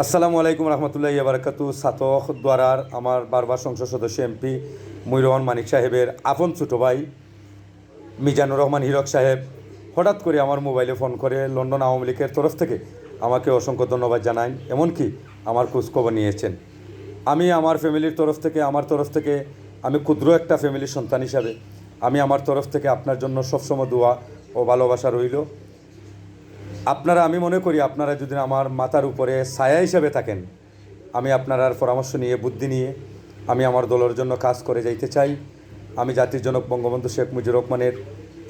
আসসালামু আলাইকুম রহমতুল্লাহি বারাকাতু। সাতক দ্বারার আমার বারবার সংসদ সদস্য এমপি মুইর মানিক সাহেবের আপন ছোটো ভাই মিজানুর রহমান হীরক সাহেব হঠাৎ করে আমার মোবাইলে ফোন করে লন্ডন আওয়ামী লীগের তরফ থেকে আমাকে অসংখ্য ধন্যবাদ জানান, এমনকি আমার খোঁজখবর নিয়েছেন। আমি আমার ফ্যামিলির তরফ থেকে আমি ক্ষুদ্র একটা ফ্যামিলির সন্তান হিসাবে আমার তরফ থেকে আপনার জন্য সবসময় দোয়া ও ভালোবাসা রইল। আমি মনে করি আপনারা যদি আমার মাথার উপরে ছায়া হিসাবে থাকেন, আমি আপনার পরামর্শ নিয়ে বুদ্ধি নিয়ে আমি আমার দলের জন্য কাজ করে যাইতে চাই। আমি জাতির জনক বঙ্গবন্ধু শেখ মুজিবুর রহমানের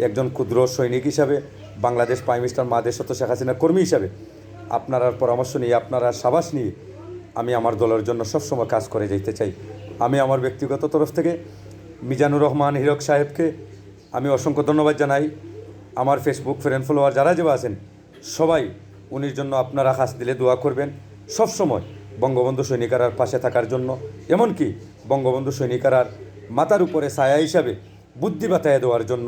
একজন ক্ষুদ্র সৈনিক হিসাবে, বাংলাদেশ প্রাইম মিনিস্টার মা দেশরত্ন শেখ হাসিনার কর্মী হিসাবে আপনার পরামর্শ নিয়ে সাবাস নিয়ে আমি আমার দলের জন্য সবসময় কাজ করে যাইতে চাই। আমি আমার ব্যক্তিগত তরফ থেকে মিজানুর রহমান হীরক সাহেবকে আমি অসংখ্য ধন্যবাদ জানাই। আমার ফেসবুক ফ্রেন্ড ফলোয়ার যারা আছেন সবাই উনির জন্য আপনারা হাস দিলে দোয়া করবেন, সবসময় বঙ্গবন্ধু সৈনিকারার পাশে থাকার জন্য, এমনকি বঙ্গবন্ধু সৈনিকারার মাথার উপরে ছায়া হিসাবে বুদ্ধি বাতায় দেওয়ার জন্য।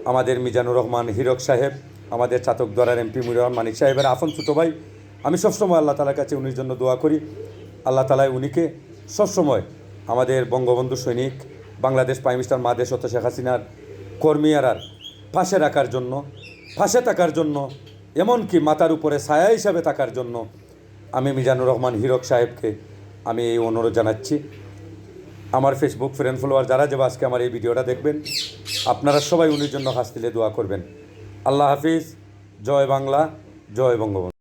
আমাদের মিজানুর রহমান হীরক সাহেব, আমাদের চাতকদ্বরার এমপি মুইর মানিক সাহেবের আপন ছোটো ভাই। আমি সবসময় আল্লাহ তালার কাছে উনির জন্য দোয়া করি, আল্লাহ তালায় উনিকে সবসময় আমাদের বঙ্গবন্ধু সৈনিক, বাংলাদেশ প্রাইম মিনিস্টার মা দেশরত্ন শেখ হাসিনার কর্মীয়ারার পাশে রাখার জন্য, পাশে থাকার জন্য, এমনকি মাথার উপরে ছায়া হিসাবে থাকার জন্য আমি মিজানুর রহমান হীরক সাহেবকে আমি এই অনুরোধ জানাচ্ছি। আমার ফেসবুক ফ্রেন্ড ফলোয়ার যারা আজকে আমার এই ভিডিওটা দেখবেন, আপনারা সবাই উনির জন্য হাস দিলে দোয়া করবেন। আল্লাহ হাফিজ। জয় বাংলা, জয় বঙ্গবন্ধু।